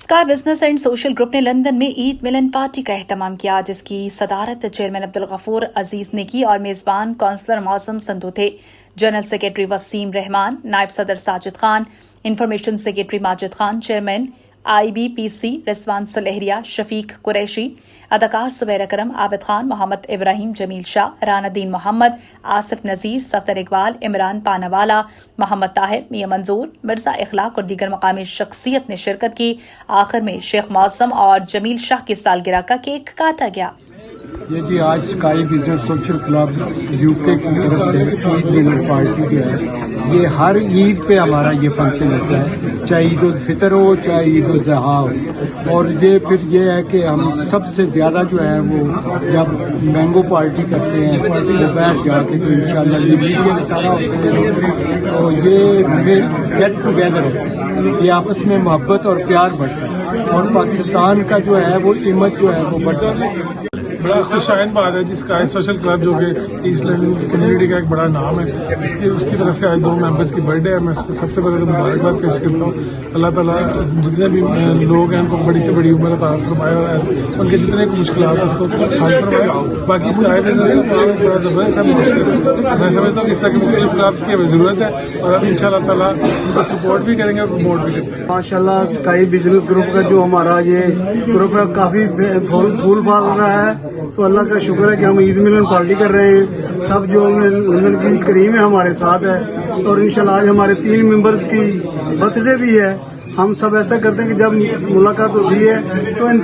Sky business and social group ने London में ईद मिलन party का एहतमाम किया, जिसकी सदारत चेयरमैन अब्दुल गफूर अजीज ने की और मेजबान काउंसलर मौसम संधू थे। जनरल सेक्रेटरी वसीम रहमान, नायब सदर Sajid Khan, information secretary Majid Khan, chairman IBPC Rizwan Sulehria, Shafiq Qureshi, अदाकार सुबैर अकरम, आबिद खान, मोहम्मद इब्राहिम, जमील शाह, रानादीन मोहम्मद, आसिफ नज़ीर, सफदर इकबाल, इमरान पानावाला, मोहम्मद ताहिर, मियां मंजूर, मिर्जा इखलाक और दीगर मकामी शख्सियत ने शिरकत की। आखिर में शेख मौसम और जमील शाह की सालगिरह का केक काटा गया। ये जी आज sky business social club UK की तरफ से ईद मिलन पार्टी जो है, ये हर ईद पे हमारा ये फंक्शन होता है, चाहे ईद उल फितर हो चाहे ईद उल ज़ुहा हो। और ये फिर ये है कि हम सबसे ज़्यादा जो है वो जब मैंगो पार्टी करते हैं दोपहर जाके, तो इंशाल्लाह ये मीडिया सारा होते हैं, तो ये गेट टुगेदर होता है, ये आपस में मोहब्बत और प्यार बढ़ता है और पाकिस्तान का जो है वो इमेज जो है वो बढ़ता है। बड़ा खुशाइन बात है जिसका सोशल क्लब जो कि ईस्ट लंदन कम्युनिटी का एक बड़ा नाम है, उसकी तरफ से आज 2 मेंबर्स की बर्थडे है। मैं सबसे पहले तो मुबारकबाद पेश करता हूँ। अल्लाह ताला जितने भी लोग हैं उनको बड़ी से बड़ी उम्र अता फरमाए और उनके जितने मुश्किलात हैं उसको हल करवाए। बाकी स्काई बिजनेस बड़ा ज़बरदस्त है। मैं समझता हूँ कि इस तरह के मुख्तलिफ क्लब्स की हमें ज़रूरत है और अब इंशाअल्लाह ताला उनको सपोर्ट भी करेंगे और प्रमोट भी करेंगे। माशाल्लाह स्काई बिजनेस ग्रुप का जो हमारा ये ग्रुप है काफ़ी फूल फाल रहा है, तो अल्लाह का शुक्र है कि हम ईद मिलन पार्टी कर रहे हैं। सब जो लंदन की करीम है हमारे साथ है और इंशाल्लाह आज हमारे 3 मेंबर्स की बर्थडे भी है। हम सब ऐसा करते हैं कि जब मुलाकात होती है तो इन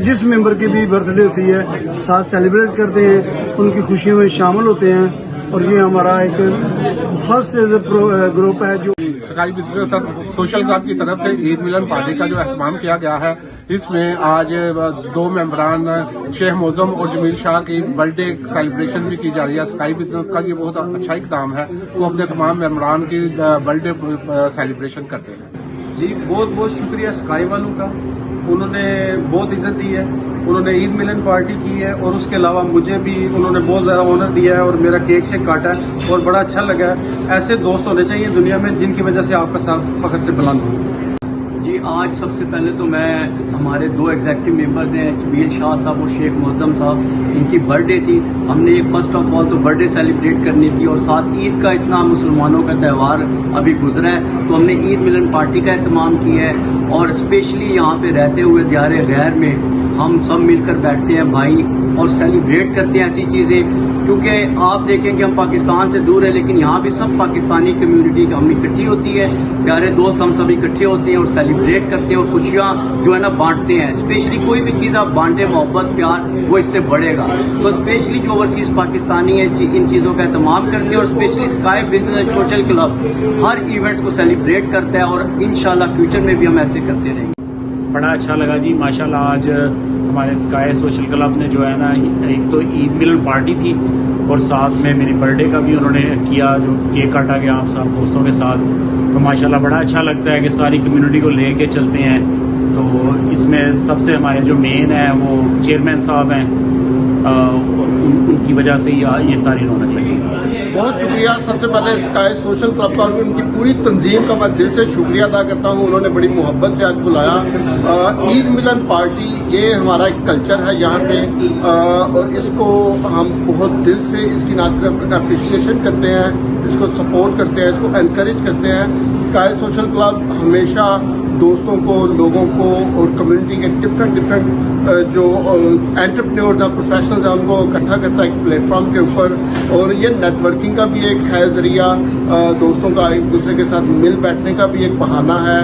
जिस मेंबर की भी बर्थडे होती है साथ सेलिब्रेट करते हैं, उनकी खुशियों में शामिल होते हैं। और ये हमारा एक फर्स्ट ग्रुप है जो स्काई बिजनेस सोशल क्लब की तरफ से ईद मिलन पार्टी का जो एहतमाम किया गया है, इसमें आज 2 मेंबरान शेख मौसम और जमील शाह की बर्थडे सेलिब्रेशन भी की जा रही है। स्काई बिजनेस का ये बहुत अच्छा इक़दाम है, वो अपने तमाम मेंबरान की बर्थडे सेलिब्रेशन करते हैं। जी बहुत बहुत शुक्रिया स्काई वालों का, उन्होंने बहुत इज्जत दी है, उन्होंने ईद मिलन पार्टी की है और उसके अलावा मुझे भी उन्होंने बहुत ज़्यादा ऑनर दिया है और मेरा केक से काटा है और बड़ा अच्छा लगा है। ऐसे दोस्त होने चाहिए दुनिया में जिनकी वजह से आपका साथ फख्र से बुलंद हो। जी आज सबसे पहले तो मैं हमारे 2 एग्जीक्यूटिव मेंबर्स हैं, जमील शाह साहब और शेख मौसम साहब, इनकी बर्थडे थी। हमने फर्स्ट ऑफ ऑल तो बर्थडे सेलिब्रेट करनी थी और साथ ईद का इतना मुसलमानों का त्यौहार अभी गुजरा है, तो हमने ईद मिलन पार्टी का एहतमाम किया है। और स्पेशली यहाँ पे रहते हुए दियारे गैर में हम सब मिलकर बैठते हैं भाई और सेलिब्रेट करते हैं ऐसी चीज़ें, क्योंकि आप देखें कि हम पाकिस्तान से दूर है लेकिन यहाँ भी सब पाकिस्तानी कम्युनिटी हम इकट्ठी होती है, प्यारे दोस्त हम सब इकट्ठे होते हैं और सेलिब्रेट करते हैं और खुशियाँ जो है ना बांटते हैं। स्पेशली कोई भी चीज़ आप बांटे मोहब्बत प्यार वो इससे बढ़ेगा। तो स्पेशली जो ओवरसीज़ पाकिस्तानी है इन चीज़ों का एहतमाम करते हैं और specially sky business and social club her events को सेलिब्रेट करता है और इंशाल्लाह फ्यूचर में भी हम ऐसे करते रहेंगे। बड़ा अच्छा लगा जी माशाल्लाह। आज हमारे स्काई सोशल क्लब ने जो है ना, एक तो ईद मिलन पार्टी थी और साथ में मेरी बर्थडे का भी उन्होंने किया, जो केक काटा गया आप सब दोस्तों के साथ। तो माशाल्लाह बड़ा अच्छा लगता है कि सारी कम्युनिटी को लेके चलते हैं। तो इसमें सबसे हमारे जो मेन है वो चेयरमैन साहब हैं, उनकी वजह से ये सारी रौनक लगी। बहुत शुक्रिया सबसे पहले स्काई सोशल क्लब का और उनकी पूरी तंजीम का मैं दिल से शुक्रिया अदा करता हूँ। उन्होंने बड़ी मोहब्बत से आज बुलाया। ईद मिलन पार्टी ये हमारा एक कल्चर है यहाँ पे और इसको हम बहुत दिल से इसकी ना सिर्फ अप्रिसिएशन करते हैं, इसको सपोर्ट करते हैं, इसको एनकरेज करते हैं। स्काई सोशल क्लब हमेशा दोस्तों को, लोगों को और कम्युनिटी के डिफरेंट जो एंटरप्रेन्योर्स हैं, प्रोफेशनल्स हैं, उनको इकट्ठा करता है एक प्लेटफॉर्म के ऊपर। और ये नेटवर्किंग का भी एक है ज़रिया, दोस्तों का एक दूसरे के साथ मिल बैठने का भी एक बहाना है।